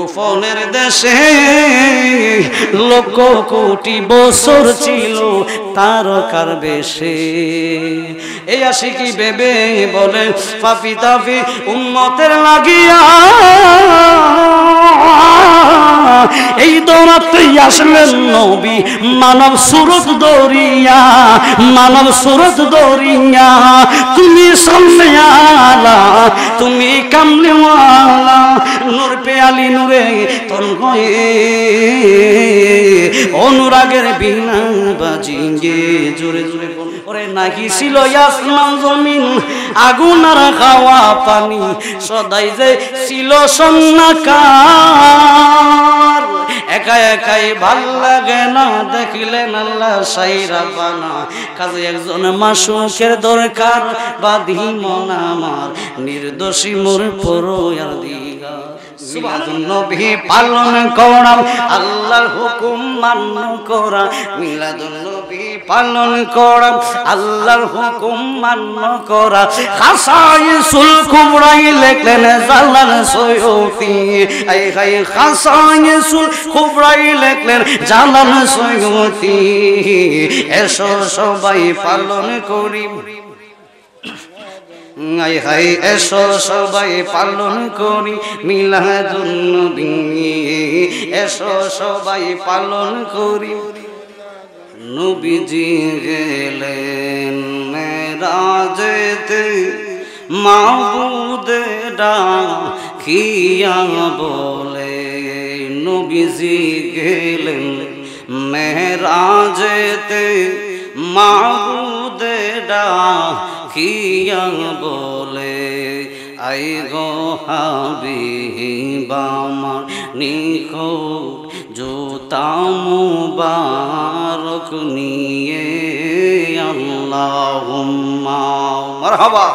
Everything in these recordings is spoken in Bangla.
গোপনের দেশে লক্ষ কোটি বছর ছিল তারকার বেশে। এই আশিকি ভেবে বলে পাপি তাপি উম্মতের লাগিয়া এই দৌড়াতে আসলেন নবী মানব সুরত দরিয়া, মানব সুরত দরিয়া। তুমি সামনে আলা, তুমি কামলিওয়ালা, নূর পে আলী নূরে তন হয়ে অনুরাগের বিনা বাজিঙ্গে জোরে জোরে ওরে নাকি ছিল আসমান জমিন আগুন আর খাওয়া পানি, সদাই যে ছিল সন্নাকার। একা একাই ভাল লাগে না দেখিলেন আল্লাহ সাইরা বানা, কাজে একজন মাসুকের দরকার বাঁধিমন আমার নির্দোষী মোর পরয়ার দিগা। মিলাদুন নবী পালন করা আল্লাহর হুকুম মান্য করা, মিলাদুন নবী পালন করা আল্লাহর হুকুম মান্য করা। খাসাইসুল কুবরাই লেখলেন জালাল সৈয়দি, আই হাই খাসাইসুল কুবরাই লেখলেন জালাল সৈয়দি। এসো সবাই পালন করি, আই হাই এসো সবাই পালন করি মিলাদুন নবী, এসো সবাই পালন করি। নবীজি গেলেন মেরাজেতে মাবুদে ডাকিয়া বলে, নবীজি গেলেন মেরাজেতে মাবুদে ডাকিয়া বলে, আই গো হাবিব আমার নিখোট জুতা মুবারক নিয়ে আল্লাহুম্মা মারহাবা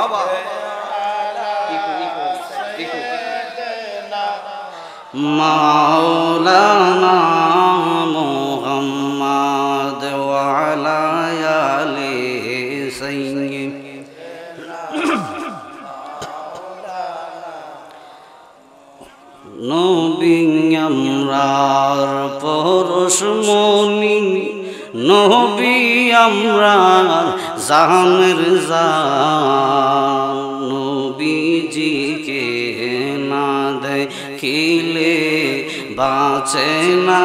মাওলানা মুহাম্মদ ওয়া আলা আলিহি সাইয়্যিদ। নবী আমরার পরশমণি, নবী আমরার জানের জান, নবীজিকে না দেখিলে বাঁচে না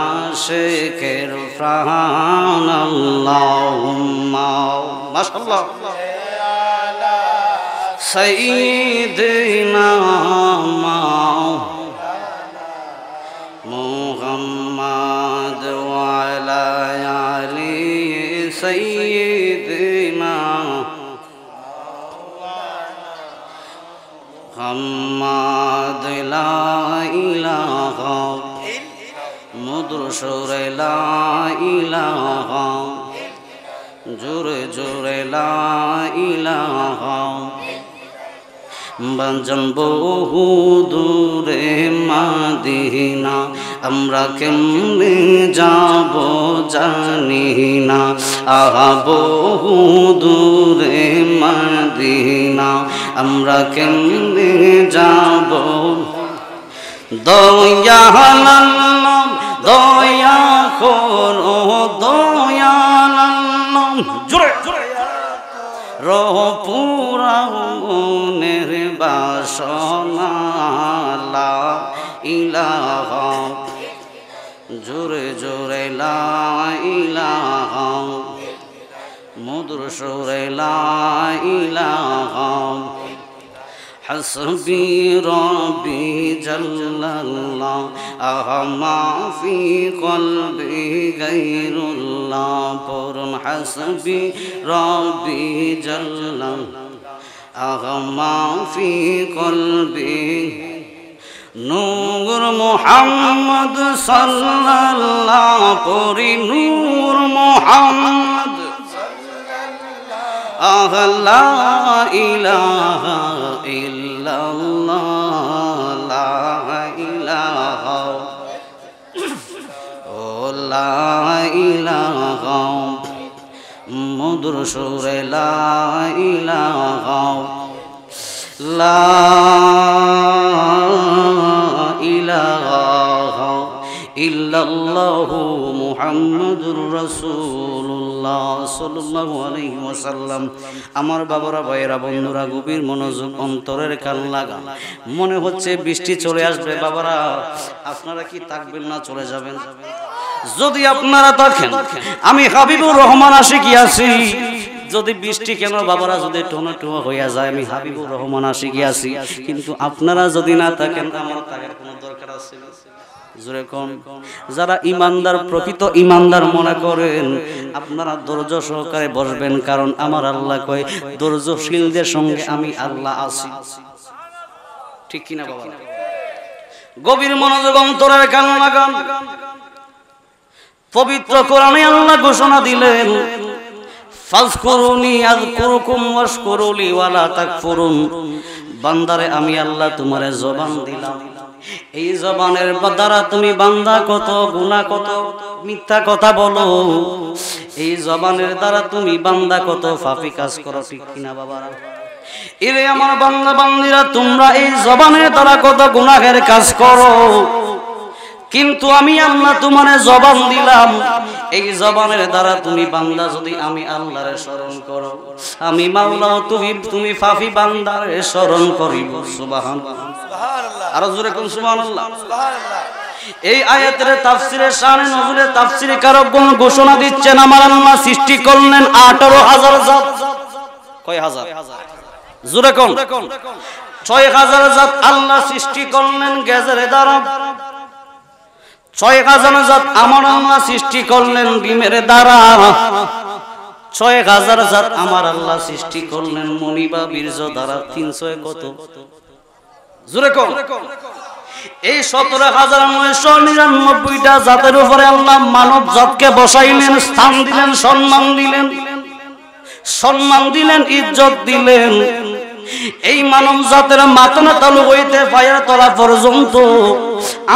আশিকের প্রাণ। আল্লাহুম্মা মাশাআল্লাহ সাইয়্যিদিনা মুহাম্মদ ওয়া আলা আলিহি সাইয়্যিদিনা মুহাম্মদ লা ইলাহা মুদরসুরে লা ইলাহা জোরে জোরে লা ইলাহা। বাঞ্জন বহু দূরে মাদিনা, আমরা কেমনে যাব জানি না। আহা বহু দূরে মাদিনা, আমরা কেমনে যাব। দয়া আল্লাহ দয়া করো, দয়া আল্লাহ জোরে জোরে রপুরা মনের বাসনা লা ইলাহা জোরে জোরে লা ইলাহা মধুর সুরে লা ইলাহা। হাসবি রব্বি জাল্লাল্লাহ আহমা ফি কলবি গায়রুল্লাহ পরম। হাসবি রব্বি জাল্লাল্লাহ আহমা ফি কলবি। নূর মুহাম্মদ সাল্লাল্লাহ পরি নূর মুহাম্মদ লা ইলাহা ইল্লাল্লাহ লা ইলাহা ও লা ইলাহা মধুর সুরে লা ইলাহা লা ইল্লাল্লাহু মুহাম্মাদুর রাসূলুল্লাহ সাল্লাল্লাহু আলাইহি ওয়াসাল্লাম। আমার বাবারা, ভাইয়েরা, বন্ধুরা, গভীর মনোযোগ, অন্তরের কান লাগান। মনে হচ্ছে বৃষ্টি চলে আসবে। বাবারা, আপনারা কি তাকবেন না চলে যাবেন? যদি আপনারা থাকেন, আমি হাবিবুর রহমান আশিকি আছি। যদি বৃষ্টি কেন বাবারা যদি টোনা টোয়া হইয়া যায়, আমি হাবিবুর রহমান আশিকি আছি। কিন্তু আপনারা যদি না থাকেন, আমার থাকার কোনো দরকার আছে? জোরে কোন? যারা ইমানদার, প্রকৃত ইমানদার মনে করেন, আপনারা ধৈর্য সহকারে বসবেন, কারণ আমার আল্লাহ কয় ধৈর্যশীলদের সঙ্গে আমি আল্লাহ আছি। ঠিক কিনা বাবা? গভীর মনোযোগ, অন্তরের কান লাগান। পবিত্র কোরআনে আল্লাহ ঘোষণা দিলেন, ফাজকুরুনি আযকুরুকুম ওয়াশকুরুলি ওয়ালা তাকফুরুন। বান্দারে, আমি আল্লাহ তোমারে জবান দিলাম। এই জবানের দ্বারা তুমি বান্দা কত গুনাহ, কত মিথ্যা কথা বলো। এই জবানের দ্বারা তুমি বান্দা কত পাপী কাজ করো। ঠিক কিনা বাবারা? এরে আমার বান্দা বান্দিরা, তোমরা এই জবানের দ্বারা কত গুনাহের কাজ করো, কিন্তু আমি আল্লাহ তোমারে জবান দিলাম। এই জবানের দ্বারা তুমি বান্দা যদি আমি আল্লাহরে স্মরণ করো, আমি মাওলাও তুমি পাপী বান্দারে স্মরণ করিব। সুবহানাল্লাহ, আর জোরে কোন সুবহানাল্লাহ। এই আয়াতের তাফসিরে শানে নজুলে তাফসিরে কারকগণ ঘোষণা দিচ্ছেন, আমার আল্লাহ সৃষ্টি করলেন 18,000 জাত। কয় হাজার? জোরে কোন? 6,000 জাত আল্লাহ সৃষ্টি করলেন গ্যাসের দ্বারা। 6,000 জাত আমার আল্লাহ সৃষ্টি করলেন ডিমের দ্বারা। 6,000 জাত আমার আল্লাহ সৃষ্টি করলেন মণি বা বীর্য দ্বারা। 300 কত? জোরে কোন? এই 17,999টা জাতের উপরে আল্লাহ মানব জাতকে বসাইলেন, স্থান দিলেন, সম্মান দিলেন, ইজ্জত দিলেন। এই মানব জাতের মাথা তালু হইতে পায়ের তলা পর্যন্ত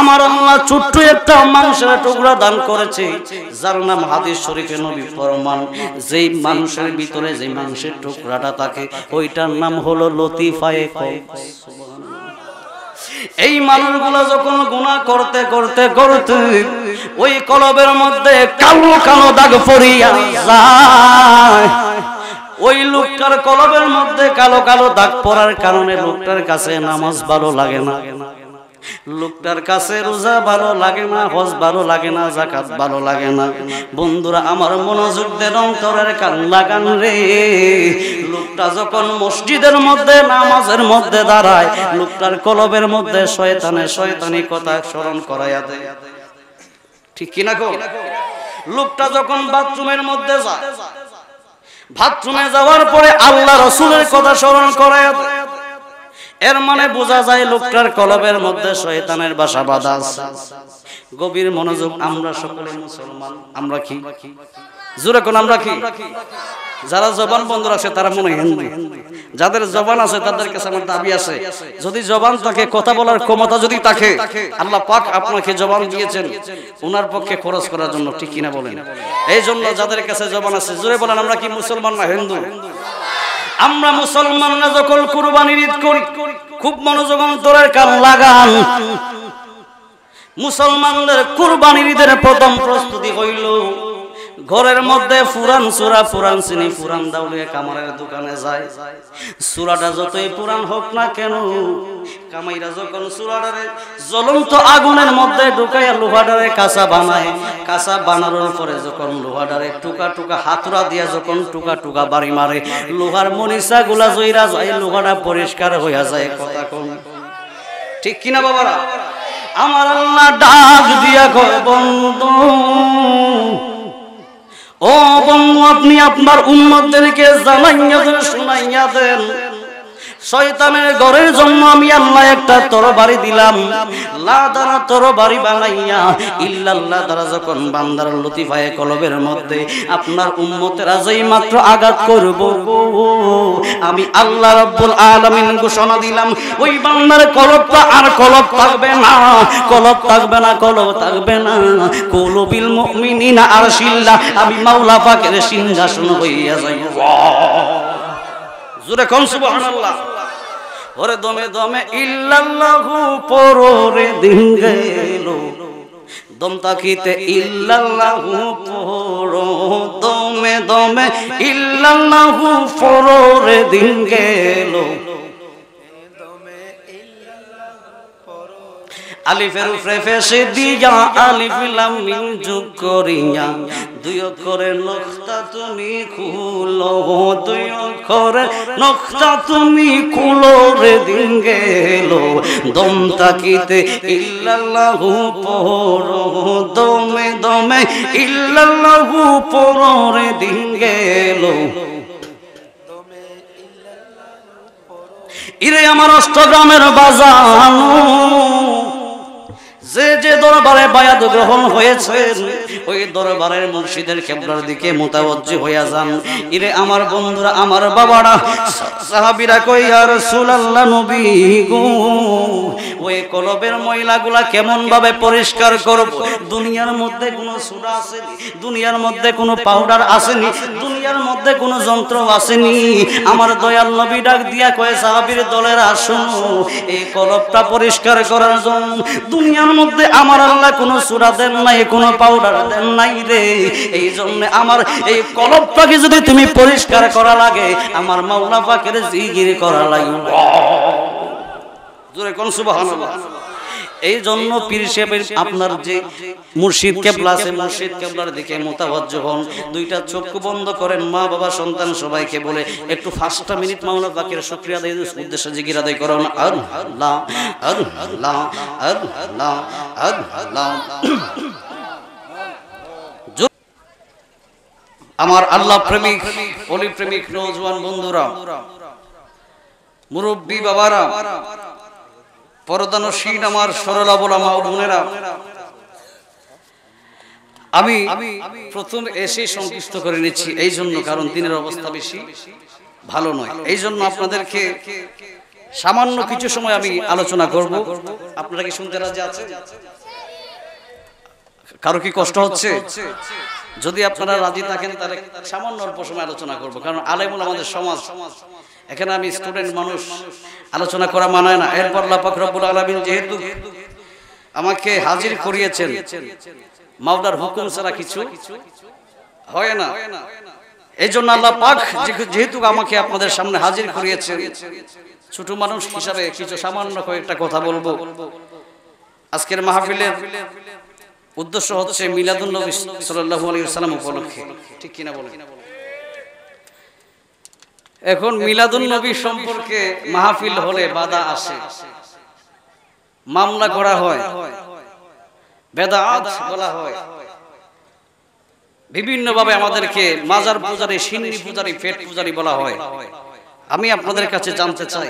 আমার আল্লাহ ছোট্ট একটা মাংসের টুকরা দান করেছে, যার নাম হাদিস শরীফে নবী ফরমান, যেই মানুষের ভিতরে যে মাংসের টুকরাটা থাকে ওইটার নাম হলো লতিফায়ে কলব। এই মানুষগুলো যখন গুনাহ করতে করতে করতে ওই কলবের মধ্যে কালো কালো দাগ পড়িয়া যায়। ওই লোকটার কলবের মধ্যে কালো কালো দাগ পড়ার কারণে লোকটার কাছে নামাজ ভালো লাগে না, লোকটার কাছে রোজা ভালো লাগে না, হজ ভালো লাগে না, যাকাত ভালো লাগে না। বন্ধুরা আমার, মনোযোগ দেন, অন্তরের কান লাগান রে। লোকটা যখন মসজিদের মধ্যে নামাজের মধ্যে দাঁড়ায়, লোকটার কলবের মধ্যে শয়তানি কথা স্মরণ করাইয়া দেয়। ঠিক কিনা গো? লোকটা যখন বাথরুমের মধ্যে যায়, বাথরুমে যাওয়ার পরে আল্লাহ রাসূলের কথা স্মরণ করাইয়া দেয়। এর মানে বোঝা যায় লোকটার কলবের মধ্যে শয়তানের বাসা বাঁধা আছে। গভীর মনোযোগ, আমরা সকলে মুসলমান। আমরা কি? জোরে কোন আমরা কি? যারা জবান বন্ধ রাখছে তারা মনে হয় হিন্দু। যাদের জবান আছে তাদের কাছে আমার দাবি আছে, যদি জবান থাকে, কথা বলার ক্ষমতা যদি থাকে, আল্লাহ পাক আপনাকে জবান দিয়েছেন ওনার পক্ষে খরচ করার জন্য। ঠিক কিনা বলেন? এই জন্য যাদের কাছে জবান আছে জোরে বলেন, আমরা কি মুসলমান না হিন্দু? আমরা মুসলমানরা যখন কুরবানির ঈদ করি, খুব মনোযোগ অন্তরের কান লাগান। মুসলমানদের কুরবানির ঈদের প্রথম প্রস্তুতি হইল ঘরের মধ্যে পুরান সূরা, পুরান চিনি, পুরান দাউলিয়া কামারের দোকানে যায়। সূরাটা যতই পুরান হোক না কেন, কামাইরা যখন সূরাটারে জ্বলন্ত আগুনের মধ্যে ঢুকাইয়া লোহাডারে কাঁচা বানায়, কাঁচা বানানোর পরে যখন লোহাডারে টুকা টুকা হাতুড়া দিয়া যখন টুকা টুকা বাড়ি মারে, লোহার মনিষা গুলা জইরা যায়, লোহাটা পরিষ্কার হইয়া যায়। কথা কোন ঠিক কিনা বাবারা? আমার আল্লাহ ডাক দিয়া কয়, বন্ধু ও বন্ধু, আপনি আপনার উম্মতদেরকে জানাইয়া দেন, শুনাইয়া দেন, শয়তানের ঘরের জন্য আমি আল্লাহ একটা তরবারি দিলাম। লা দ্বারা তরবারি বানাইয়া ইল্লাল্লাহ দ্বারা যখন বান্দার লতিফায়ে কলবের মধ্যে আপনার উম্মতেরা যেই মাত্র আঘাত করব, আমি আল্লাহ রাব্বুল আলামিন ঘোষণা দিলাম, ওই বান্দার কলবটা আর কলব থাকবে না, কলব থাকবে না, কলব থাকবে না। কুলুবিল মুমিনিনা আরশিল্লাহ, আমি মাওলা পাকের সিংহাসন হইয়া যাইব। জোরে কোন সুবহানাল্লাহ। ওরে দমে দমে ইল্লাল্লাহু পররে দিন গেল, দমতাকিতে ইল্লাল্লাহু পড়ো, দমে দমে ইল্লাল্লাহু পড়ো রে দিন গেল। আলিফের উপরে ফেসে দিয়া আলিফ লাম মিম যোগ করিয়া দুই অক্ষরের নকশা তুমি খুলো, দুই অক্ষরের নকশা তুমি খুলো রে দিন গেল। দম তাকিতে ইল্লাল্লাহু পড়ো, দমে দমে ইল্লাল্লাহু পড়ো রে দিন গেল। ইরে আমার অষ্টগ্রামের বাজানো, যে যে দরবারে বায়াত গ্রহণ হয়েছে ওই দরবারের মুর্শিদের কিবলার দিকে মুতাওয়াজ্জি হইয়া যান। ইরে আমার বন্ধুরা, আমার বাবারা, সাহাবীরা কই ইয়া রাসূলুল্লাহ নবী গো, ওই কলবের ময়লাগুলা কেমন ভাবে পরিষ্কার করব? দুনিয়ার মধ্যে কোনো সুরা আসেনি, দুনিয়ার মধ্যে কোনো পাউডার আসেনি, দুনিয়ার মধ্যে কোনো যন্ত্র আসেনি। আমার দয়াল নবী ডাক দিয়া কয় সাহাবীর দলের আসুন, এই কলবটা পরিষ্কার করার জন্য দুনিয়ার মধ্যে আমার আল্লাহ কোনো সূরা দেন নাই, কোনো পাউডার দেন নাই রে। এই জন্য আমার এই কলবটাকে যদি তুমি পরিষ্কার করা লাগে, আমার মাওলা পাকের জিকির করা লাগবে। জোরে কোন সুবহানাল্লাহ। এই জন্য পীর সাহেবের আপনার যে মুর্শিদ কিবলা আছে, মুর্শিদ কিবলার দিকে মুতাওয়াজ্জি হন, দুইটা চক্ষু বন্ধ করেন, মা বাবা সন্তান সবাইকে বলে একটু 5টা মিনিট মাওলা পাকের শুকরিয়া আদায়ের উদ্দেশ্যে জিকির আদায় করুন। আল্লাহ আল্লাহ আল্লাহ আল্লাহ। আমার আল্লাহ প্রেমিক, ওলি প্রেমিক নওজোয়ান বন্ধুরা, মুরব্বী বাবারা, পরদানশীল আমার সরলা বলা মা ও বোনেরা, আমি প্রথম এসে সংকুচিত করে নিচ্ছি এই জন্য, কারণ দিনের অবস্থা বেশি ভালো নয়। এই জন্য আপনাদেরকে সামান্য কিছু সময় আমি আলোচনা করব। আপনারা কি শুনতে রাজি আছেন? কারো কি কষ্ট হচ্ছে? যদি আপনারা রাজি থাকেন তাহলে সামান্য অল্প সময় আলোচনা করব, কারণ আলেমুল আমাদের সমাজ, এখানে আমি স্টুডেন্ট মানুষ, আলোচনা করা মানায় না। এরপর আল্লাহ পাক রব্বুল আলামিন যেহেতু আমাকে হাজির করিয়েছেন, মাওলার হুকুম ছাড়া কিছু হয় না, এই জন্য আল্লাহ পাক যেহেতু আমাকে আপনাদের সামনে হাজির করিয়েছেন, ছোট মানুষ হিসাবে কিছু সামান্য কয়েকটা কথা বলবো। আজকের মাহফিলের উদ্দেশ্য হচ্ছে মিলাদুন নবী সাল্লাল্লাহু আলাইহি ওয়াসাল্লাম উপলক্ষে, ঠিক কিনা বলেন? এখন মিলাদুন নবী সম্পর্কে মাহফিল হলে বাধা আসে, মামলা করা হয়, বেদাত বলা হয়, বিভিন্ন ভাবে আমাদেরকে মাজার পূজারী, সিন্নি পূজারী, পেট পূজারী বলা হয়। আমি আপনাদের কাছে জানতে চাই,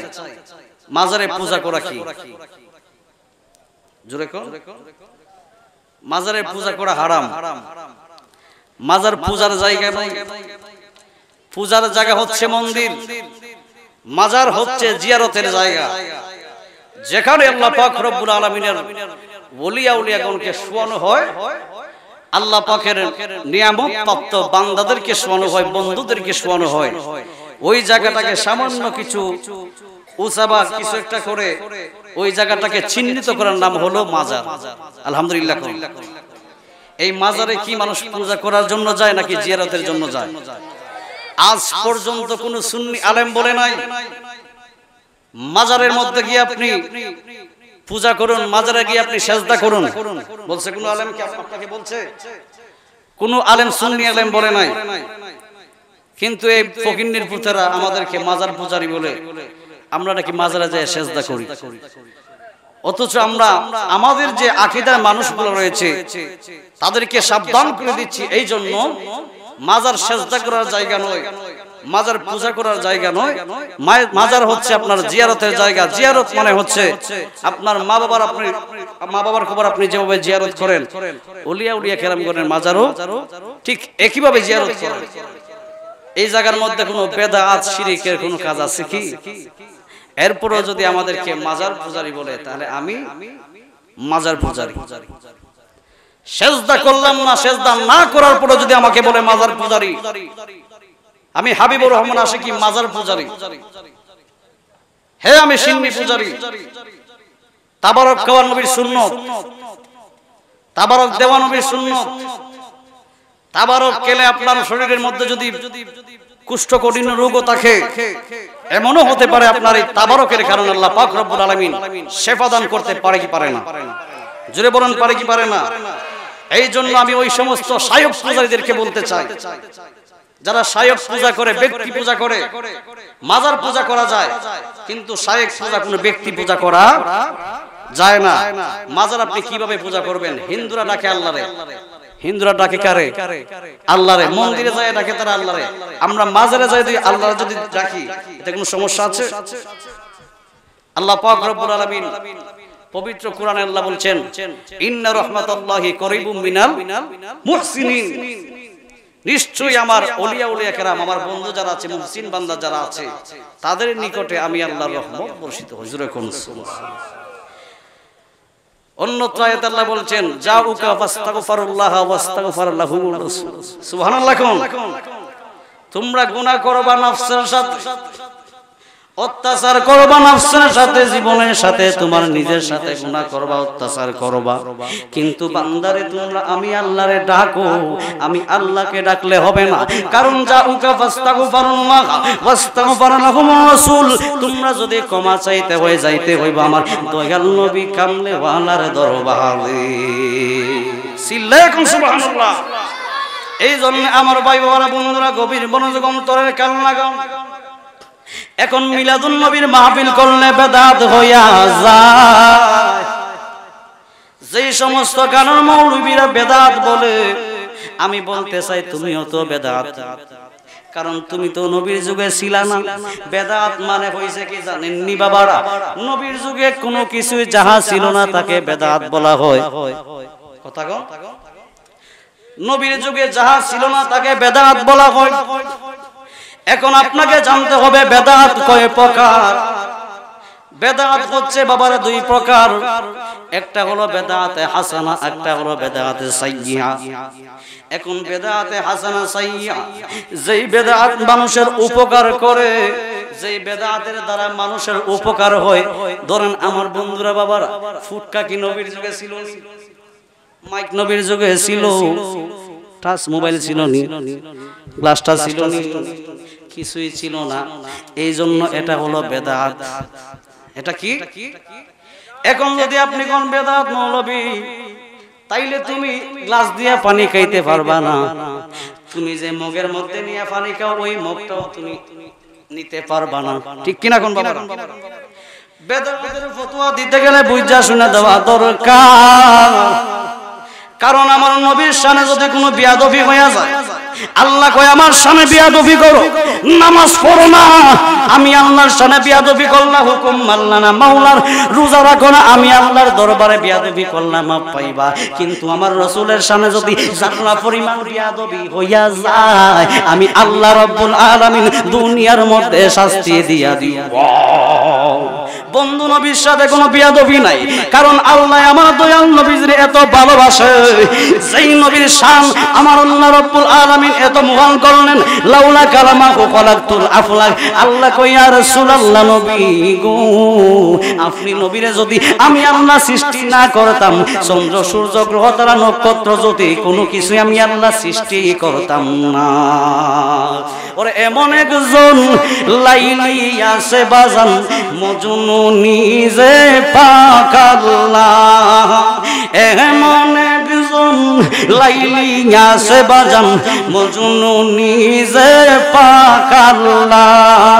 মাজারে পূজা করা কি? জোরে কোন? মাজারে পূজা করা হারাম। মাজার পূজার জায়গা নয়, পূজার জায়গা হচ্ছে মন্দির, মাজার হচ্ছে জিয়ারতের জায়গা, যেখানে আল্লাহ পাক রব্বুল আলামিনের ওলি আউলিয়াগণকে শোয়ানো হয়, আল্লাহ পাকের নিয়ামত প্রাপ্ত বান্দাদেরকে শোয়ানো হয়, বন্ধুদেরকে শোয়ানো হয়। ওই জায়গাটাকে সামান্য কিছু উসাবা কিছু একটা করে ওই জায়গাটাকে চিহ্নিত করার নাম হলো মাজার। আলহামদুলিল্লাহ। এই মাজারে কি মানুষ পূজা করার জন্য যায় নাকি জিয়ারতের জন্য যায়? আজ পর্যন্ত কোন সুন্নি আলেম বলে নাই মাজারের মধ্যে গিয়ে আপনি পূজা করুন, মাজারে গিয়ে আপনি সেজদা করুন। বলছে কোন আলেম? কি আপনাকে বলছে? কোন আলেম, সুন্নি আলেম বলে নাই। কিন্তু এই ফকিন্নির পুতেরা আমাদেরকে মাজার পূজারী বলে, আমরা নাকি মাজারে যায় সেজদা করি। অথচ আমরা আমাদের যে আকীদার মানুষগুলো রয়েছে তাদেরকে সাবধান করে দিচ্ছি, এই জন্য মাজার সেজদা করার জায়গা নয়, মাজার পূজা করার জায়গা নয়। মাজার হচ্ছে আপনার জিয়ারতের জায়গা। জিয়ারত মানে হচ্ছে আপনার মা বাবার খবর আপনি যেভাবে জিয়ারত করেন, ওলিয়া উলিয়া কেরামগণের মাজারও ঠিক একইভাবে জিয়ারত করেন। এই জায়গার মধ্যে কোনো বেদাত শিরকের কোনো কাজ আছে কি? এরপরও যদি আমাদেরকে মাজার পূজারী বলে, তাহলে আমি মাজার পূজারী। সেজদা করলাম না, সেজদা না করার পরও যদি আমাকে বলে মাজার পূজারী, আমি হাবিবুর রহমান আশিকি মাজার পূজারী, হে আমি সিন্নি পূজারী। তাবারক খাওয়ার নবীর সুন্নত, তাবারক দেওয়া নবীর সুন্নাত। তাবারক খেলে আপনার শরীরের মধ্যে যদি কুষ্ঠকাঠিন্য রোগও থাকে, এমনও হতে পারে আপনার এই তাবারকের কারণে আল্লাহ পাক রব্বুল আলামিন শিফা দান করতে পারে কি পারে না? জোরে বলেন, পারে কি পারে না? এই জন্য আমি ওই সমস্ত শায়ক পূজারীদেরকে বলতে চাই, যারা শায়ক পূজা করে, ব্যক্তি পূজা করে, মাজার পূজা করা যায়, কিন্তু শায়ক পূজা কোনো ব্যক্তি পূজা করা যায় না। মাজার আপনি কিভাবে পূজা করবেন? হিন্দুরা ডাকে আল্লাহরে, হিন্দুরা ডাকে কারে? আল্লাহরে। মন্দিরে যায় ডাকে তারা আল্লাহরে। আমরা মাজারে যাই আল্লাহরে যদি ডাকি, এতে কোনো সমস্যা আছে? আল্লাহ পাক রব্বুল আলামিন পবিত্র কোরআনে আল্লাহ বলছেন, ইন্না রাহমাতাল্লাহি করিবুম মিনাল মুহসিনিন, নিশ্চয়ই আমার ওলিয়া উলিয়া কেরাম, আমার বন্ধু যারা আছে, মুহসিন বান্দা যারা আছে, তাদের নিকটে আমি আল্লাহর রহমত বর্ষিত হই। জোরে কোন অন্যত্র আয়াতে আল্লাহ বলছেন, জাউকা ফাস্তাগফিরুল্লাহ ওয়াস্তাগফার লাহুমুর রাসূল। সুবহানাল্লাহ। তোমরা গুনাহ করবা নফসের সাথে, অত্যাচার করবা নফসের সাথে, জীবনের সাথে, তোমার নিজের সাথে গুনাহ করবা, অত্যাচার করবা, কিন্তু বান্দারে তোমরা আমি আল্লাহরে ডাকো। আমি আল্লাহকে ডাকলে হবে না, কারণ জাউকা ফাস্তাগফিরুল্লাহ ওয়াস্তাগফার লাহুমুর রাসূল। তোমরা যদি ক্ষমা চাইতে হয়, যাইতে হইবা আমার দয়াল নবী কামলে ওয়ালার দরবারে। সিল্লাকুম সুবহানাল্লাহ। এই জন্য আমার ভাই বাবারা, বন্ধুরা, গভীর মনোযোগ অন্তরের কান লাগাও। এখন মিলাদুন নবীর মাহফিল করলে বেদাত হইয়া যায়। যেই সমস্ত গানের মৌলবীরা বেদাত বলে, আমি বলতে চাই তুমিও তো বেদাত, কারণ তুমি তো নবীর যুগে ছিলা না। বেদাত মানে হইছে কি জানেননি বাবারা? নবীর যুগে কোনো কিছু যাহা ছিল না তাকে বেদাত বলা হয়। কথা কও, নবীর যুগে যাহা ছিল না তাকে বেদাত বলা হয়। এখন আপনাকে জানতে হবে বেদাত কয় প্রকার। বেদাত হচ্ছে বাবারা দুই প্রকার, একটা হলো বেদাতে হাসানা, একটা হলো বেদাতে সাইয়্যিআ। এখন বেদাতে হাসানা সাইয়্যিআ, যেই বেদাত মানুষের উপকার করে, যেই বেদাতের দ্বারা মানুষের উপকার হয়, ধরেন আমার বন্ধুরা বাবারা, ফুটকা কি নবীর যুগে ছিল? মাইক নবীর যুগে ছিল? টাচ মোবাইল ছিল নি? গ্লাসটা ছিল নি? কিছুই ছিল না। এই জন্য এটা হলো বেদাত। এটা কি? এখন যদি আপনি কোন বেদাত মৌলবী, তাইলে তুমি গ্লাস দিয়ে পানি খাইতে পারবা না। তুমি যে মগের মধ্যে নিয়ে পানি খাও, ওই মগটাও তুমি নিতে পারবা না। ঠিক কিনা কোন বাবা? বেদাতের ফতোয়া দিতে গেলে বুঝা শুনে দেওয়া দরকার। কারণ আমার নবীর শানে যদি কোনো বিয়াদবি হয়ে যায়, আল্লাহ কয় আমার শানে বিয়াদবি করো, নামাজ পড়ো না। আমি আল্লাহর শানে বিয়াদবি করলাম, হুকুম মানলা না, মাওলার রোজা রাখো না, আমি আল্লাহর দরবারে বিয়াদবি করলাম, মাপ পাইবা। কিন্তু আমার রাসূলের শানে যদি যারা পরিমাণ বিয়াদবি হইয়া যায়, আমি আল্লাহ রাব্বুল আলামিন দুনিয়ার মধ্যে শাস্তি দিয়া দিব। বন্ধু, নবীর সাথে কোনো বিয়াদবি নাই, কারণ আল্লাহ আমার দয়াল নবীর এত ভালোবাসে। যেই নবীর শান আমার আল্লাহ রাব্বুল আলামিন এত মহান করলেন, লাউলা কালামাহু খলাকতুল আফলাক। আল্লাহ কই ইয়া রাসূলুল্লাহ, নবী গো, আপনি নবীরে যদি আমি আল্লাহ সৃষ্টি না করতাম, চন্দ্র সূর্য গ্রহ তারা নক্ষত্র যদি কোনো কিছু আমি আল্লাহ সৃষ্টি করতাম না। ওরে এমন একজন লাইলি আছে বাজান, মজনু নিজে পাক আল্লাহ। এমন একজন লাইলি আছে বাজান, মজনু নিজে পাক আল্লাহ।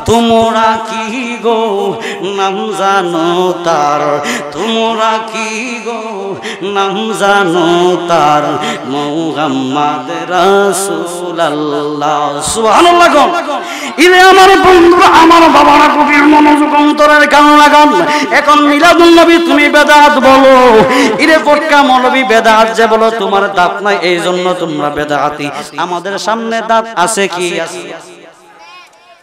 তোমরা কি গো নাম জানো তার? তোমরা কি গো নাম জানো তার? মুহাম্মদ রাসূলুল্লাহ। সুবহানাল্লাহ। ইরে আমার বন্ধুরা, আমার বাবারা, কবির মনোযোগ অন্তরের কান লাগান। এখন মিলাদুন নবী তুমি বেদাত বলো, ইরে পটকা মৌলবী বেদাত যে বলো, তোমার দাঁত নাই এই জন্য তোমরা বেদাতি। আমাদের সামনে দাঁত আছে কি? আছে।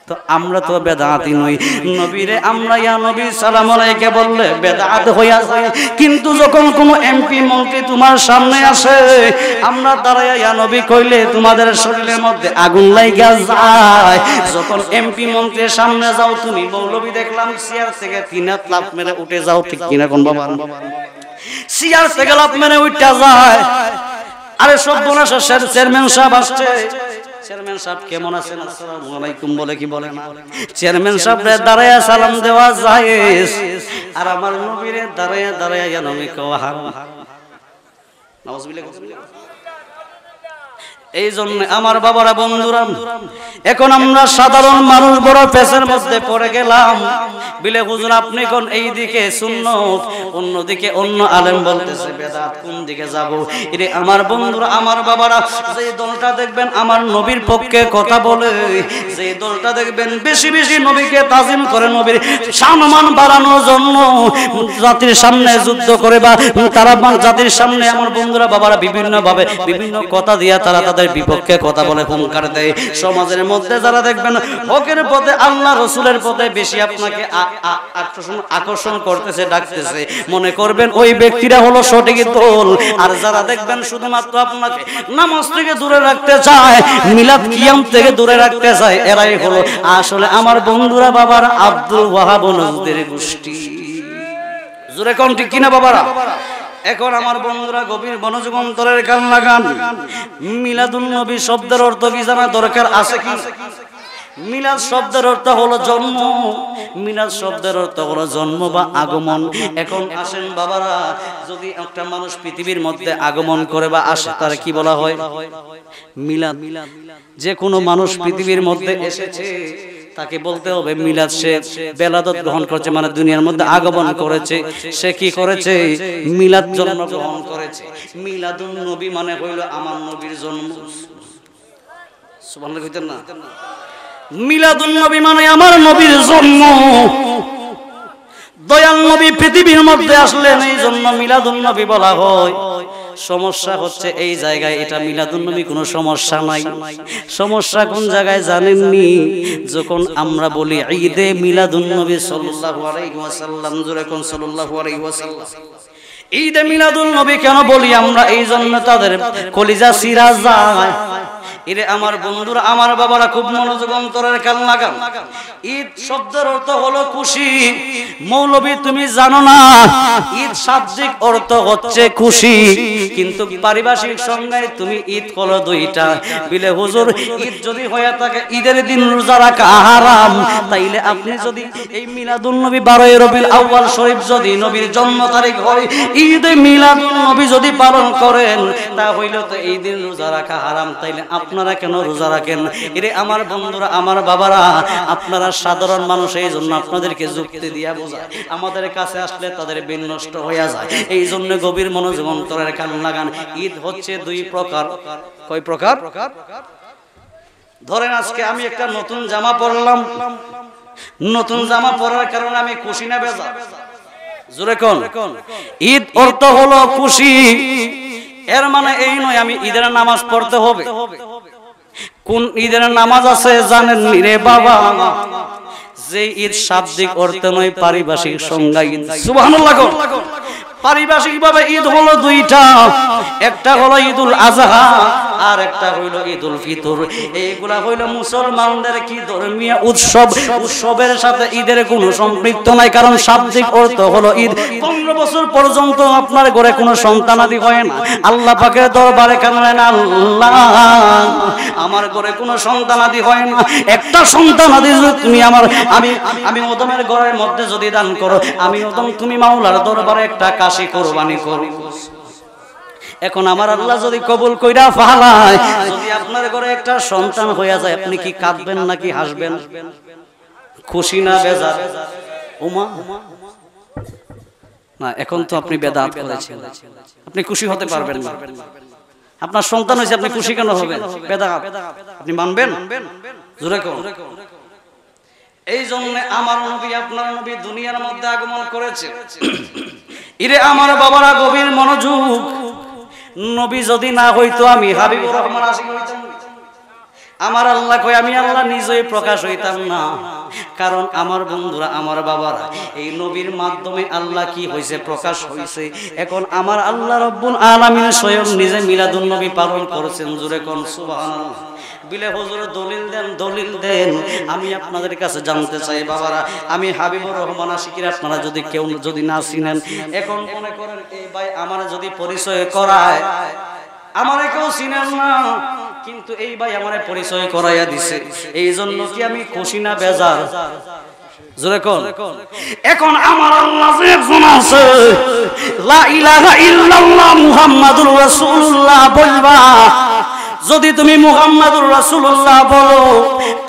তো আমরা তো বেদাতি নই। নবীরে আমরা ইয়া নবী সালাম আলাইকে বললে বেদাত হইয়া যায়। কিন্তু যখন কোনো এমপি মন্ত্রী তোমার সামনে আসে, আমরা দাঁড়াইয়া ইয়া নবী কইলে তোমাদের শরীরের মধ্যে আগুন লাগা যায়। যখন এমপি মন্ত্রীর সামনে যাও, তুমি মৌলবী দেখলাম চেয়ার থেকে 3 হাত লাফ মেরে উঠে যাও। ঠিক কিনা কোন বাবা? চেয়ার থেকে লাফ মেরে উঠা যায়। আরে সব বোনা চেয়ারম্যান সাহেব আসছে। চেয়ারম্যান সাহেব কেমন আছেন? আসসালামু আলাইকুম বলে কি বলে না? চেয়ারম্যান সাহেবরে দাঁড়ায়া সালাম দেওয়া জায়েজ, আর আমার নবীরে দাঁড়ায়া নবী কওয়া হারাম। নাউজুবিল্লাহ। এই জন্য আমার বাবারা, বন্ধুরা, এখন আমরা সাধারণ মানুষ বড় পেছের মধ্যে পড়ে গেলাম। বিলে হুজুর আপনি কোন এই দিকে সুন্নত, অন্যদিকে অন্য আলেম বলতেছে বেদাত, কোন দিকে যাব? এরে আমার বন্ধুরা, আমার বাবারা, যে দলটা দেখবেন আমার নবীর পক্ষে কথা বলে, যে দলটা দেখবেন বেশি বেশি নবীকে তাজিম করে, নবীর সম্মান বাড়ানোর জন্য জাতির সামনে যুদ্ধ করে, বা তারা জাতির সামনে আমার বন্ধুরা বাবারা বিভিন্ন ভাবে বিভিন্ন কথা দিয়া তারা তাদের বিপক্ষে কথা বলে, হুঙ্কার দেয়। সমাজের মধ্যে যারা দেখবেন হকের পথে, আল্লাহ রসুলের পথে বেশি আপনাকে আকর্ষণ করতেছে, ডাকতেছে, মনে করবেন ওই ব্যক্তিরা হলো সঠিক দল। আর যারা দেখবেন শুধুমাত্র আপনাকে নামাজ থেকে দূরে রাখতে চায়, মিলাদ কিয়াম থেকে দূরে রাখতে চায়, এরাই হলো আসলে আমার বন্ধুরা বাবারা আব্দুল ওয়াহাব নজরুলের গোষ্ঠী। জোরে কোন ঠিক কিনা বাবারা? এখন আমার বন্ধুরা গভীর মনোযোগ অন্তরের কান লাগান। মিলাদুন নবী শব্দের অর্থ কি জানা দরকার আছে কি? মিলাদ শব্দের অর্থ হলো জন্ম। মিলাদ শব্দের অর্থ হলো জন্ম বা আগমন। এখন আসেন বাবারা, যদি একটা মানুষ পৃথিবীর মধ্যে আগমন করে বা আসে, তার কি বলা হয়? মিলাদ। যে কোনো মানুষ পৃথিবীর মধ্যে এসেছে তাকে বলতে হবে মিলাদ। সে বেলাদত গ্রহণ করেছে, মানে দুনিয়ার মধ্যে আগমন করেছে। সে কি করেছে? মিলাদ জন্ম গ্রহণ করেছে। মিলাদুন নবী মানে হইল আমার নবীর জন্ম। সুবহানাল্লাহ কইতেন না? মিলাদুন নবী মানে আমার নবীর জন্ম। দয়াল নবী পৃথিবীর মধ্যে আসলেন, এই জন্য মিলাদুন নবী বলা হয়। সমস্যা হচ্ছে এই জায়গায়, এটা মিলাদুন নবী কোনো সমস্যা নাই। সমস্যা কোন জায়গায় জানেননি? যখন আমরা বলি ঈদে মিলাদুন নবী সাল্লাল্লাহু আলাইহি ওয়াসাল্লাম, জোরে কোন সাল্লাল্লাহু আলাইহি ওয়াসাল্লাম। ঈদে মিলাদুন নবী কেন বলি আমরা? এই জন্য তাদের কলিজা সিরা যায়। এরে আমার বন্ধুরা, আমার বাবারা, খুব মনোযোগ অন্তরের কান লাগান। ঈদ শব্দের অর্থ হলো খুশি। মৌলবী তুমি জানো না, ঈদ শাব্দিক অর্থ হচ্ছে খুশি, কিন্তু পারিভাষিক সংজ্ঞায় তুমি ঈদ হলো দুইটা। বিলে হুজুর ঈদ যদি হয়ে থাকে ঈদের দিন রোজা রাখা হারাম, তাইলে আপনি যদি এই মিলাদুন নবী 12 রবিউল আউয়াল শরীফ যদি নবীর জন্ম তারিখ হয়, ঈদে মিলাদুন নবী যদি পালন করেন, তা হইল তো এই দিন রোজা রাখা হারাম। তাইলে আপনারা কেন রোজা রাখেন? এরে আমার বন্ধুরা, আমার বাবারা, আপনারা সাধারণ মানুষ, এই জন্য আপনাদেরকে যুক্তি দিয়া বোঝায়। আমাদের কাছে আসলে তাদের বিনষ্ট হয়ে যায়। এই জন্য গভীর মনোযোগ অন্তরের কান লাগান। ঈদ হচ্ছে দুই প্রকার। কয় প্রকার? ধরেন আজকে আমি একটা নতুন জামা পরলাম, নতুন জামা পরার কারণে আমি খুশি না বেজার? জোরে কোন? ঈদ অর্থ হলো খুশি। এর মানে এই নয় আমি ঈদের নামাজ পড়তে হবে। কোন ঈদের নামাজ আছে জানেন রে বাবা? যে ঈদ শাব্দিক অর্থ নয়, পারিভাষিক সংজ্ঞা ঈদ। সুবহানাল্লাহ। পারিভাষিক ভাবে ঈদ হলো দুইটা, একটা হলো ঈদুল আজহা আর একটা হইল ঈদুল ফিতর। এইগুলা হইল মুসলমানদের কি ধর্মীয় উৎসব। উৎসবের সাথে ঈদের কোনো সম্পৃক্ত নাই, কারণ শাব্দিক অর্থ হলো ঈদ। 15 বছর পর্যন্ত আপনার ঘরে কোনো সন্তানাদি হয় না। আল্লাহ পাকের দরবারে কাঁদেন, আল্লাহ আমার ঘরে কোনো সন্তানাদি হয় না, একটা সন্তানাদি যদি তুমি আমি ওদমের ঘরের মধ্যে যদি দান করো, আমি ওদম তুমি মাওলার দরবারে একটা কাশি কোরবানি করো। এখন আমার আল্লাহ যদি কবুল কইরা ফালায়, যদি আপনার ঘরে একটা সন্তান হইয়া যায়, আপনি কি কাঁদবেন নাকি হাসবেন? খুশি না বেজার? ওমা না, এখন তো আপনি বেদাত করেছেন, আপনি খুশি হতে পারবেন না। আপনার সন্তান হয়েছে, আপনি খুশি কেন হবেন? বেদাত আপনি মানবেন? জোরে কোন? এই জন্য আমার নবী, আপনার নবী দুনিয়ার মধ্যে আগমন করেছে। ইরে আমার বাবারা, গভীর মনোযোগ। নবী যদি না হইতো আমি হাবিবুর রহমান আশিক হইতাম। আমার আল্লাহ কই আমি আল্লাহ নিজেই প্রকাশ হইতাম না। কারণ আমার বন্ধুরা, আমার বাবারা, এই নবীর মাধ্যমে আল্লাহ কি হইছে? প্রকাশ হইছে। এখন আমার আল্লাহ রব্বুল আলামিন স্বয়ং নিজে মিলাদুন নবী পালন করেছেন। জোরে কোন সুবহানাল্লাহ। বিলে হুজুর দলিল দেন, দলিল দেন। আমি আপনাদের কাছে জানতে চাই বাবারা, আমি হাবিবুর রহমান আশিকির আপনারা যদি কেউ যদি না চিনেন, এখন মনে করেন এই ভাই আমার যদি পরিচয় করায়, আমারে কেউ চিনেন না, কিন্তু এই ভাই আমারে পরিচয় করাইয়া দিছে, এই জন্য কি আমি খুশি না বেজার? জোরে কোন। এখন আমার আল্লাহ যে একজন আছে, লা ইলাহা ইল্লাল্লাহ মুহাম্মাদুর রাসূলুল্লাহ বলবা, যদি তুমি মুহাম্মাদুর রাসূলুল্লাহ বলো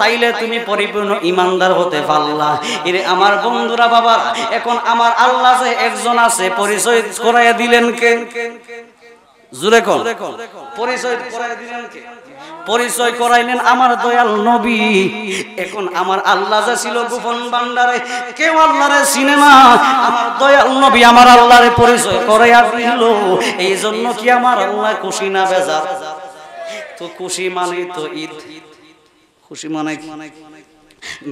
তাইলে তুমি পরিপূর্ণ ঈমানদার হতে পারলা। এরে আমার বন্ধুরা বাবা, এখন আমার আল্লাহ যে একজন আছে পরিচয় করাইয়া দিলেন কে? জোরে কোন। পরিচয় করাইয়া দিলেন কে? পরিচয় করাইলেন আমার দয়াল নবী। এখন আমার আল্লাহ যা ছিল গোপন ভান্ডারে, কেউ আল্লাহরে চিনে না, আমার দয়াল নবী আমার আল্লাহরে পরিচয় করাইয়া দিল। এই জন্য কি আমার আল্লাহ খুশি না বেজার? তো খুশি মানে তো ঈদ, খুশি মানে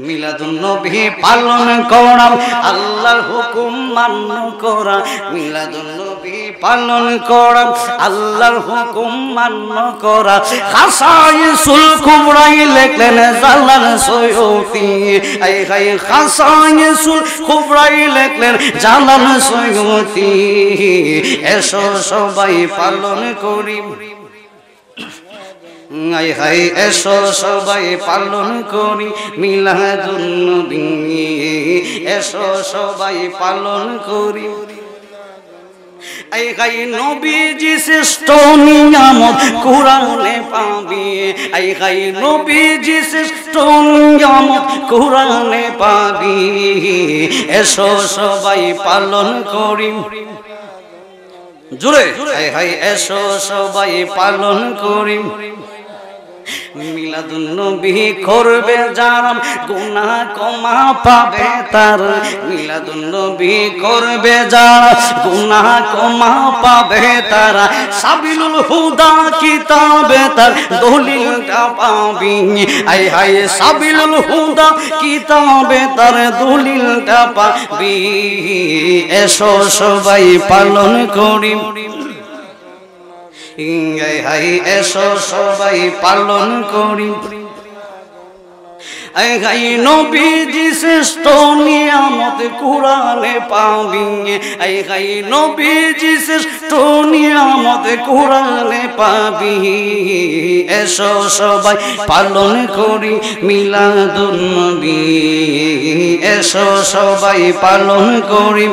মিলাদুন নবী পালন করা, আল্লাহর হুকুম মান্য করা। মিলাদুন নবী পালন করা, আল্লাহর হুকুম মান্য করা। খাসাইসুল কুবরাই লেখলেন জালাল সৈয়দি, আই হাই খাসাইসুল কুবরাই লেখলেন জালাল সৈয়দি। এসো সবাই পালন করি, আই হাই এসো সবাই পালন করি মিলাদুন নবী। এসো সবাই পালন করি, আই হাই নবীজি শ্রেষ্ঠ নিয়ামত কোরআনে পাবি। আই হাই নবীজি শ্রেষ্ঠ নিয়ামত কোরআনে পাবি। এসো সবাই পালন করি, জোরে হাই হাই এসো সবাই পালন করি। মিলাদুন নবী করবে যারা গুনাহ ক্ষমা পাবে তার। মিলাদুন নবী করবে যারা গুনাহ ক্ষমা পাবে তারা। সাবিলুল হুদা কিতাবে তার দলিলটা পাবি। আই হাই সাবিলুল হুদা কিতাবে তার দলিলটা পাবি। এসো সবাই পালন করি, আই হাই এসো সবাই পালন করি। আই হাই নবীজি শ্রেষ্ঠ নিয়ামত কোরআনে পাবি। আই হাই নবীজি শ্রেষ্ঠ নিয়ামত কোরআনে পাবি। এসো সবাই পালন করি মিলাদুন নবী। এসো সবাই পালন করি।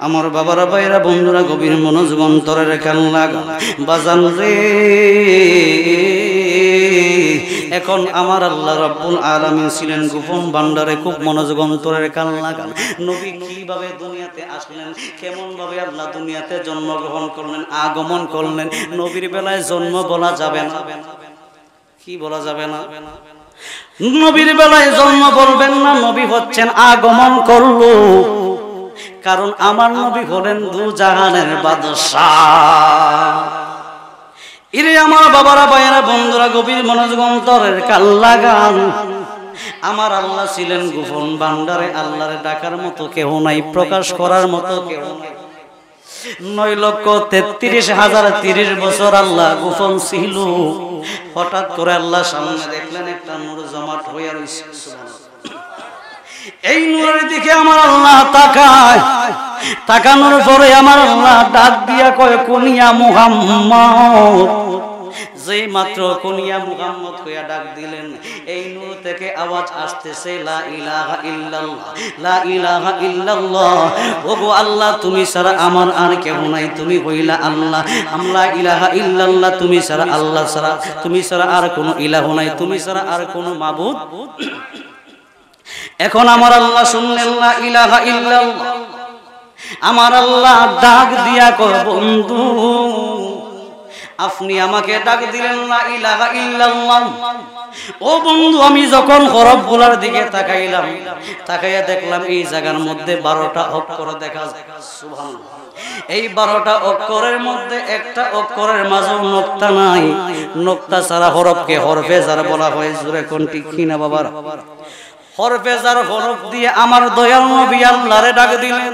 আমার বাবারা ভাইরা বন্ধুরা গভীর মনোযোগ অন্তরের কান লাগা বাজান রে। এখন আমার আল্লাহ রাব্বুল আলামিন ছিলেন গোপন ভান্ডারে, খুব মনোযোগ অন্তরের কান লাগান। নবী কিভাবে দুনিয়াতে আসলেন, কেমন ভাবে আল্লাহ দুনিয়াতে জন্মগ্রহণ করলেন, আগমন করলেন। নবীর বেলায় জন্ম বলা যাবে না, কি বলা যাবে না? নবীর বেলায় জন্ম বলবেন না, নবী হচ্ছেন আগমন করলো। কারণ আমার নবী হলেন দু জাহানের বাদশাহ। ইরে আমার বাবারা ভাইয়েরা বন্ধুরা গভীর মনোযোগ অন্তরের কান লাগান। আমার আল্লাহ ছিলেন গোপন ভান্ডারে, আল্লাহরে ডাকার মতো কেউ নাই, প্রকাশ করার মতো কেউ নাই। 9,33,030 বছর আল্লাহ গোপন ছিল। হঠাৎ করে আল্লাহ সামনে দেখলেন একটা নূর জমাট হইয়া রইছে। এই নূরের দিকে আমার আল্লাহ তাকায়, তাকানোর পরে আমার আল্লাহ ডাক দিয়া কয় কুনিয়া মুহাম্মদ। যেই মাত্র কুনিয়া মুহাম্মদ কইয়া ডাক দিলেন, এই নূর থেকে আওয়াজ আসতেছে লা ইলাহা ইল্লাল্লাহ, লা ইলাহা ইল্লাল্লাহ। ওগো আল্লাহ তুমি ছাড়া আমার আর কেউ নাই, তুমি হইলা আল্লাহ। আমরা ইলাহা ইল্লাল্লাহ, তুমি ছাড়া আল্লাহ ছাড়া, তুমি ছাড়া আর কোনো ইলাহ নাই, তুমি ছাড়া আর কোনো মাবুদ। এখন আমার আল্লাহ শুনলেন লা ইলাহা ইল্লাল্লাহ, আমার আল্লাহ ডাক দিয়া কয় বন্ধু আপনি আমাকে ডাক দিলেন লা ইলাহা ইল্লাল্লাহ। ও বন্ধু আমি যখন হরফগুলোর দিকে তাকাইলাম, তাকাইয়া দেখলাম এই জায়গার মধ্যে 12টা অক্ষর দেখা যায়। সুবহানাল্লাহ। এই 12টা অক্ষরের মধ্যে একটা অক্ষরের মাঝেও নোক্তা নাই। নোক্তা ছাড়া হরফকে হরফে জার বলা হয়। জোরে কোন ঠিক কিনা বাবার? হরফে জার হরফ দিয়ে আমার দয়াল নবী আল্লাহরে ডাক দিলেন।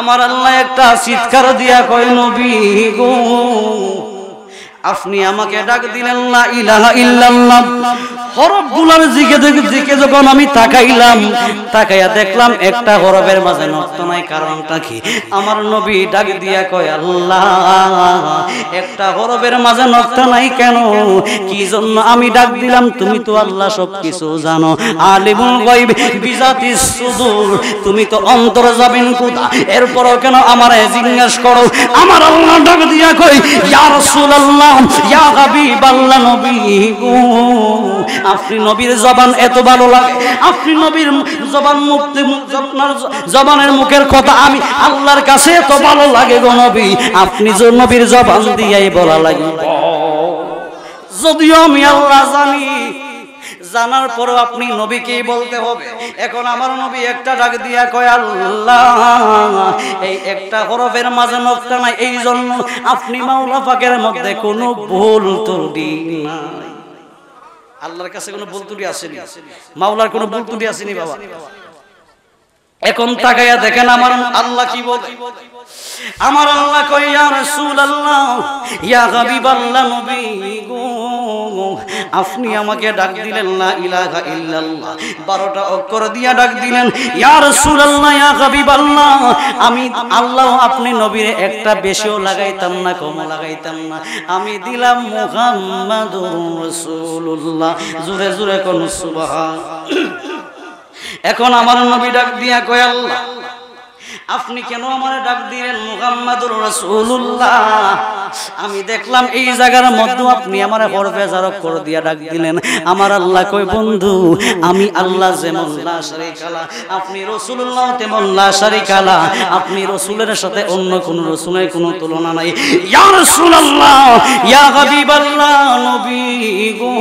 আমার আল্লাহ একটা চিৎকার দিয়া কয় নবী গো আপনি আমাকে ডাক দিলেন লা ইলাহা ইল্লাল্লাহ। হরফগুলোর দিকে যখন আমি তাকাইলাম, তাকাইয়া দেখলাম একটা হরফের মাঝে নক্তা নাই। কারণটা কি? আমার নবী ডাক দিয়া কয়, আল্লাহ একটা হরফের মাঝে নক্তা নাই কেন? কি জন্য আমি ডাক দিলাম? তুমি তো আল্লাহ সবকিছু জানো, আলিমুল গায়ব বিজাতিস সুদূর, তুমি তো অন্তর যাবেন কোথা? এরপরও কেন আমারে জিজ্ঞেস করো? আমার আল্লাহ ডাক দিয়া কই, ইয়া রাসূলুল্লাহ, ইয়া হাবিবাল্লাহ, নবী গো, আপনি নবীর জবান এত ভালো লাগে, আপনি নবীর জবান মুক্তি, আপনার জবানের মুখের কথা আমি আল্লাহর কাছে এত ভালো লাগে গো নবী, আপনি যে নবীর জবান দিয়েই বলা লাগে। যদিও আমি আল্লাহ জানি, জানার পরও আপনি নবীকেই বলতে হবে। এখন আমার নবী একটা ডাক দিয়া কয়, আল্লাহ এই একটা হরফের মাঝে নক্তা নাই, এই জন্য আপনি মাওলা পাকের মধ্যে কোনো ভুল ত্রুটি নাই। আল্লাহর কাছে কোনো ভুল ত্রুটি আসেনি, মাওলার কোনো ভুল ত্রুটি আসেনি বাবা। এখন তাকাইয়া দেখেন আমার আল্লাহ কি বলে। আমার আল্লাহ কয়, ইয়া রাসূলুল্লাহ, ইয়া হাবিবাল্লাহ, নবী গো, আপনি আমাকে ডাক দিলেন লা ইলাহা ইল্লাল্লাহ, 12টা অক্ষর দিয়া ডাক দিলেন। ইয়া রাসূলুল্লাহ, ইয়া হাবিবাল্লাহ, আমি আল্লাহ আপনি নবীর একটা বেশিও লাগাইতাম না, কমও লাগাইতাম না, আমি দিলাম মুহাম্মাদুর রাসূলুল্লাহ। জোরে জোরে কোন সুবহান। এখন আমার নবী ডাক দিয়া কয়, আল্লাহ আপনি কেন আমারে ডাক দিলেন মুহাম্মাদুর রাসূলুল্লাহ? আমি দেখলাম এই জায়গার মধ্যে আপনি আমারে হরফে জারক করে দিয়া ডাক দিলেন। আমার আল্লাহ কই, বন্ধু আমি আল্লাহ যেমন লা শারীকা লা, আপনি রাসূলুল্লাহ তেমন লা শারীকা লা, আপনি রাসূলের সাথে অন্য কোন রাসূলের কোনো তুলনা নাই। ইয়া রাসূলুল্লাহ, ইয়া হাবিবাল্লাহ, নবী গো,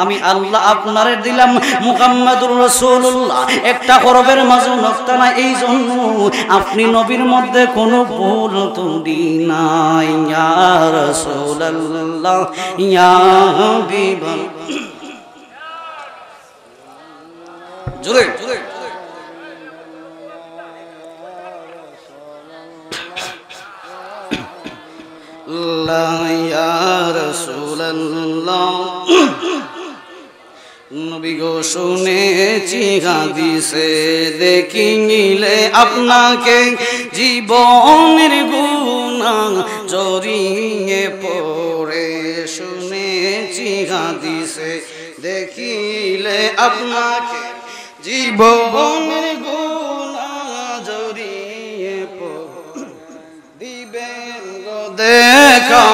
আমি আল্লাহ আপনারে দিলাম মুহাম্মাদুর রাসূলুল্লাহ, একটা হরফের মাঝে নক্তা নাই, এই জন্য আপনি নবীর মধ্যে কোনো ভুল ত্রুটি নাই। ইয়া রাসূলুল্লাহ, ইয়া হাবিবাল্লাহ, জোরে জোরে ইয়া রাসূলুল্লাহ। নবী গো শুনেছি হাদিসে, দেখিলে আপনাকে জীবনের গুনাহ জড়িয়ে পড়ে। শুনেছি হাদিসে, দেখিলে আপনাকে জীবনের গুনাহ জড়িয়ে পড়ে। দিবেন গো দেখা,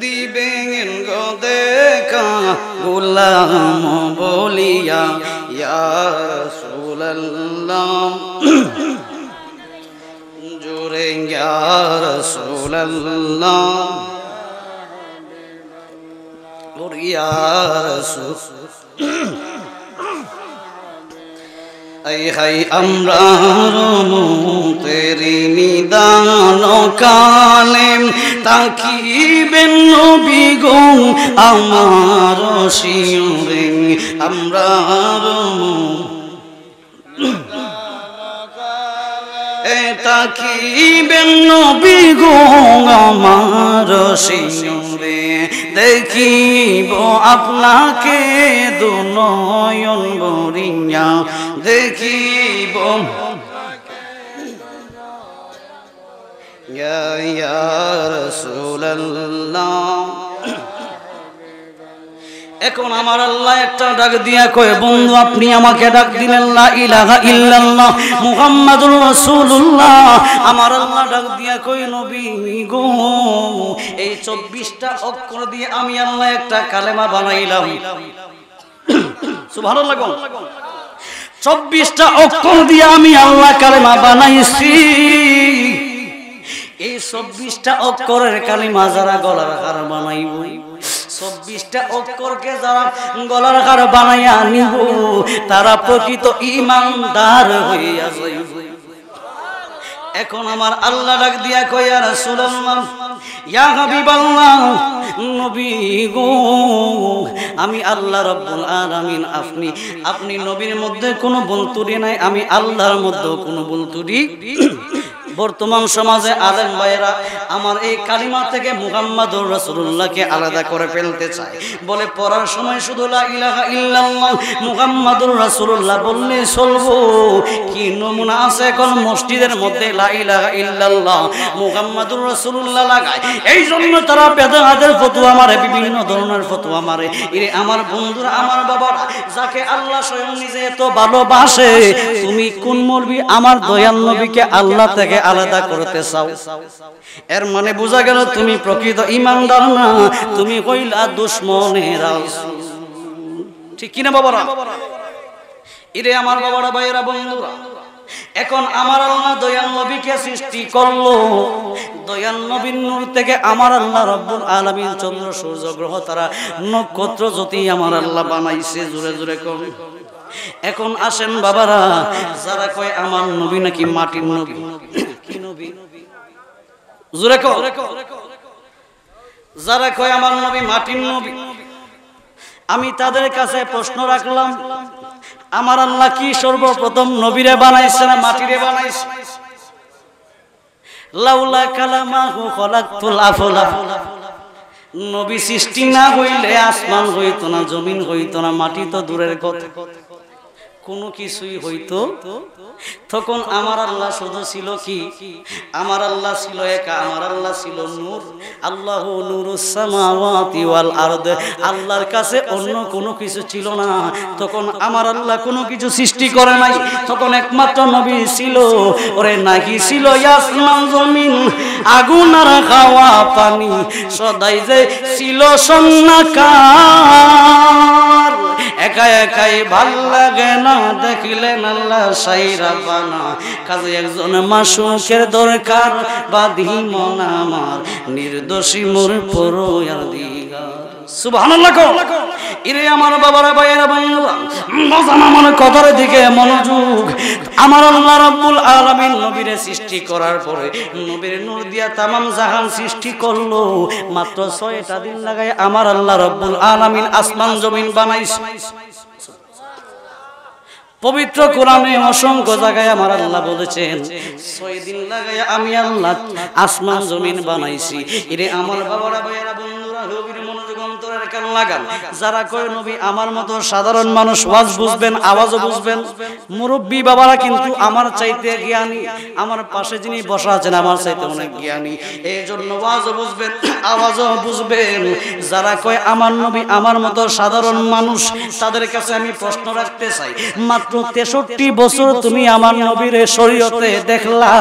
দিবেন গো দেখা গোলাম বলিয়া, ইয়া রাসূলুল্লাহ, জোরে ইয়া রাসূলুল্লাহ, ইয়া রাসূল। আই হাই আমরা তেরি নিদান কালে তাকিবেন নবী গো আমার শিরে। আমরা তাকিবেন নবী গো আমার শিরে, দেখিব আপনাকে দু নয়ন ভরিয়া, দেখিব ইয়া রাসূলুল্লাহ। এখন আমার আল্লাহ একটা ডাক দিয়া কয়, বন্ধু আপনি আমাকে ডাক দিলেন লা ইলাহা ইল্লাল্লাহ মুহাম্মাদুর রাসূলুল্লাহ। আমার আল্লাহ ডাক দিয়া কয়, নবী গো, এই 24টা অক্ষর দিয়ে আমি আল্লাহ একটা কালেমা বানাইলাম। সুবহানাল্লাহ। 24টা অক্ষর দিয়ে আমি আল্লাহ কালেমা বানাইছি। এই 24টা অক্ষরের কালিমা যারা গলার হার বানাইব, 24টা অক্ষরকে যারা গলার হার বানাইয়া নিব, তারা প্রকৃত ঈমানদার হইয়া যাইবে। এখন আমার আল্লাহ ডাক দিয়া কয়, ইয়া রাসূলুল্লাহ, ইয়া হাবিবাল্লাহ, নবী গো, আমি আল্লাহ রাব্বুল আলামিন, আপনি নবীর মধ্যে কোনো ভুল ত্রুটি নাই, আমি আল্লাহর মধ্যে কোনো ভুল ত্রুটি বর্তমান সমাজে আলেম ভাইয়েরা আমার এই কালিমা থেকে মুহাম্মাদুর রাসূলুল্লাহকে আলাদা করে ফেলতে চায়, বলে পড়ার সময় শুধু লা ইলাহা ইল্লাল্লাহ মুহাম্মাদুর রাসূলুল্লাহ বললে চলবো। কি নমুনা আছে এখন মসজিদের মধ্যে লা ইলাহা ইল্লাল্লাহ মুহাম্মাদুর রাসূলুল্লাহ লাগায়। এই জন্য তারা বেদাতের ফতোয়া মারে, বিভিন্ন ধরনের ফতোয়া মারে। এরে আমার বন্ধুরা, আমার বাবারা, যাকে আল্লাহ স্বয়ং নিজে এত ভালোবাসে, তুমি কোন মৌলবি আমার দয়াল নবীকে আল্লাহ থেকে আলাদা করতে চাও? এর মানে বোঝা গেল তুমি প্রকৃত ঈমানদার না, তুমি হইলা দুশমনের রাসূল। ঠিক কিনা বাবারা? এরে আমার বাবারা, ভাইয়েরা, বন্ধুরা, এখন আমার আল্লাহ দয়াল নবীকে সৃষ্টি করলো। দয়াল নবীর নূর থেকে আমার আল্লাহ রব্বুল আলামিন চন্দ্র সূর্য গ্রহ তারা নক্ষত্র জ্যোতি আমার আল্লাহ বানাইছে। জোরে জোরে কর। এখন আসেন বাবারা, যারা কয় আমার নবী নাকি মাটির নবী, কি নবী? জোরে কর। যারা কয় আমার নবী মাটির নবী, আমি তাদের কাছে প্রশ্ন রাখলাম, আমার আল্লাহ কি সর্বপ্রথম নবীরে বানাইছে না মাটিরে বানাইছে? লাউলা কালামাহু খলাকতুল আফলা, নবী সৃষ্টি না হইলে আসমান হইতো না, জমিন হইতো না, মাটি তো দূরের কথা, কোনো কিছুই হইতো। তখন আমার আল্লাহ শুধু ছিল কি? আমার আল্লাহ ছিল একা, আমার আল্লাহ ছিল নূর। আল্লাহু নূরুস সামাওয়াতি ওয়াল আরদ, আল্লাহর কাছে অন্য কোনো কিছু ছিল না। তখন আমার আল্লাহ কোনো কিছু সৃষ্টি করে নাই, তখন একমাত্র নবী ছিল। ওরে নাকি ছিল আসমান জমিন, আগুন আর হাওয়া পানি, সদাই যে ছিল সন্নাকার। একা একাই ভাল লাগে না, দেখিলেন আল্লাহ সাইরা বানা। কাজে একজন মাসুকের দরকার, বাঁধিম না আমার নির্দোষী মোর পরয়ার দিগার। সুবহানাল্লাহ। ইরে আমার বাবারা, ভাইয়েরা, বন্ধুরা, আমার কথার দিকে মনোযোগ। আমার আল্লাহ রাব্বুল আলামিন নবীরে সৃষ্টি করার পরে নবীর নূর দিয়া তামাম জাহান সৃষ্টি করলো। মাত্র 6টা দিন লাগায় আমার আল্লাহ রাব্বুল আলামিন আসমান জমিন বানাইছে। পবিত্র কোরআনে অসংখ্য জায়গায় আমার আল্লাহ বলেছেন 6 দিন লাগায় আমি আল্লাহ আসমান জমিন বানাইছি। এরে আমার বাবারা, ভাইয়েরা, বন্ধুরা, নবীর মনোযোগ অন্তরের কান লাগান। যারা কয় নবী আমার মতো সাধারণ মানুষ, ওয়াজ বুঝবেন, আওয়াজও বুঝবেন। মুরব্বী বাবারা কিন্তু আমার চাইতে জ্ঞানী, আমার পাশে যিনি বসা আছেন আমার চাইতে অনেক জ্ঞানী। এই জন্য ওয়াজও বুঝবেন, আওয়াজও বুঝবেন। যারা কয় আমার নবী আমার মতো সাধারণ মানুষ, তাদের কাছে আমি প্রশ্ন রাখতে চাই, মাত্র 63 বছর তুমি আমার নবীর শরীয়তে দেখলা,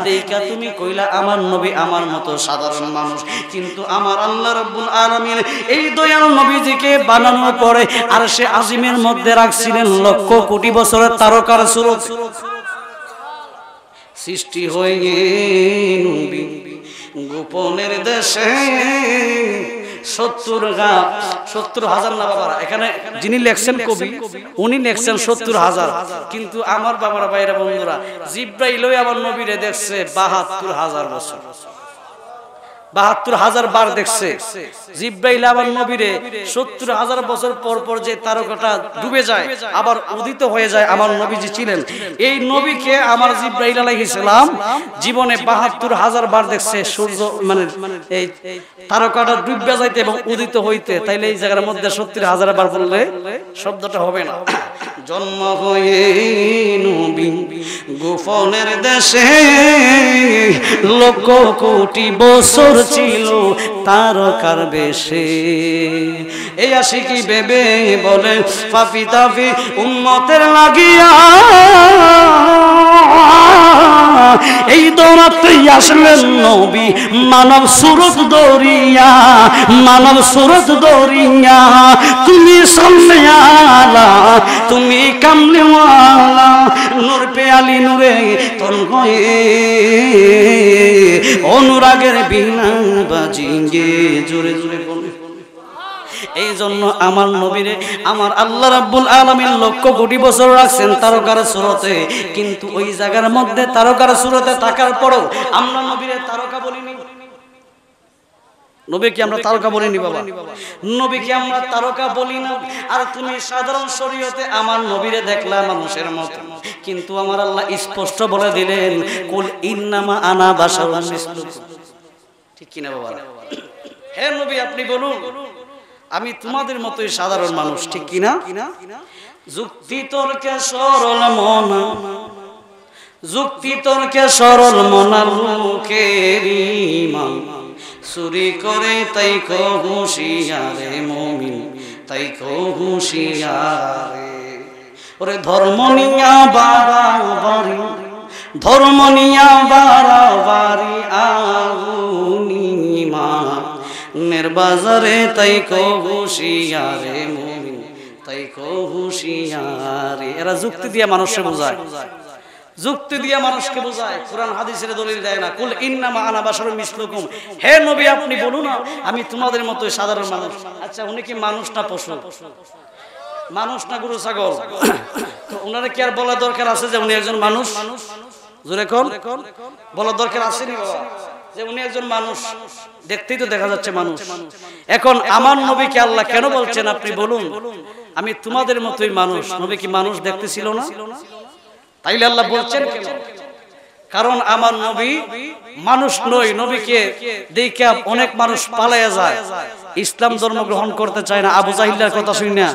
দেখা তুমি কইলা আমার নবী আমার মতো সাধারণ মানুষ। কিন্তু আমার আল্লাহ রাব্বুল আলামিন এই দয়াল নবীজিকে বানানোর পরে আরশে আজিমের মধ্যে রাখছিলেন লক্ষ কোটি বছরের তারকার সুরত। সৃষ্টি হয়ে নবী গোপনের দেশে 70,000 না বাবারা, এখানে যিনি লেখছেন কবি উনি লেখছেন 70,000, কিন্তু আমার বাবারা, ভাইয়েরা, বন্ধুরা, জিব্রাইল আমার নবীরে দেখছে 72,000 বছর, 72,000 বার দেখছে। জিব্রাইল আবার নবীরে 70,000 বছর পর পর যে তারকাটা ডুবে যায় আবার উদিত হয়ে যায় আমার নবীজি ছিলেন। এই নবীকে আমার জিব্রাইল আলাইহিস সালাম জীবনে 72,000 বার দেখছে সূর্য মানে এই তারকাটা ডুবে যাইতে এবং উদিত হইতে। তাইলে এই জায়গার মধ্যে 70,000 বার বললে শব্দটা হবে না। জন্ম হয়ে নবী গোপনের দেশে লক্ষ কোটি বছর ছিল তারকার বেশে। এই আশিকি বেবে বলে পাপি তাপি উম্মতের লাগিয়া এই দৌড়াতে আসলেন নবী মানব সুরত দরিয়া, মানব সুরত দরিয়া। তুমি সামনেওয়ালা, তুমি কামলিওয়ালা, নূর পে আলী নূরে তন হয়ে অনুরাগের বিনা বাজিঙ্গে। জোরে জোরে বলে। এই জন্য আমার নবীরে আমার আল্লাহ রাব্বুল আলামিন লক্ষ কোটি বছর রাখছেন তারকার সুরতে, কিন্তু ওই জায়গার মধ্যে তারকার সুরতে থাকার পরেও আমরা নবীরে তারকা বলিনি। নবীকে আমরা তারকা বলিনি বাবা, নবীকে আমরা তারকা বলি না। আর তুমি সাধারণ শরীয়তে আমার নবীরে দেখলা মানুষের মতো, কিন্তু আমার আল্লাহ স্পষ্ট বলে দিলেন কুল ইন্নামা আনা বাশারুন মিসলুকুম। ঠিক কিনা বাবা? হে নবী আপনি বলুন আমি তোমাদের মতোই সাধারণ মানুষ, ঠিক কিনা? যুক্তি তর্কে সরল মন, যুক্তি তর্কে সরল মনা লোকের ঈমান চুরি করে তাই কো হুঁশিয়ারে মুমিন, তাই কো হুঁশিয়ারে। ওরে ধর্ম নিয়া বাড়াবাড়ি, ধর্ম নিয়া বাড়াবাড়ি আগুনিমানের বাজারে তাই কো হুঁশিয়ারে মুমিন, তাই কো হুঁশিয়ারে। এরা যুক্তি দিয়ে মানুষকে বোঝায়, যুক্তি দিয়ে মানুষকে বোঝায়, কোরআন হাদিসের দলিল দেয় না। কুল ইন্নামা আনা বাশারুন মিসলুকুম, হে নবী আপনি বলুন না আমি তোমাদের মতোই সাধারণ মানুষ। আচ্ছা উনি কি মানুষ না পশু? মানুষ না গরু ছাগল? তো ওনারা কি আর বলা দরকার আছে যে উনি একজন মানুষ? জোরে কোন বলা দরকার আছে নি বাবা যে উনি একজন মানুষ? দেখতেই তো দেখা যাচ্ছে মানুষ। এখন আমার নবীকে আল্লাহ কেন বলছেন আপনি বলুন আমি তোমাদের মতোই মানুষ? নবী কি মানুষ দেখতেছিল না? তাইলে আল্লাহ বলছেন কেন? কারণ আমার নবী মানুষ নয়। নবীকে দেখে অনেক মানুষ পালায়া যায়, ইসলাম ধর্ম গ্রহণ করতে চায় না। আবু জাহিলের কথা শুনি না,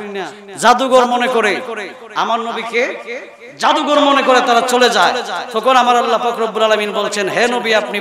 জাদুঘর মনে করে আমার নবীকে জাদুঘর মনে করে তারা চলে যায়। তখন আমার আল্লাহ পাক রব্বুল আলামিন বলছেন হে নবী আপনি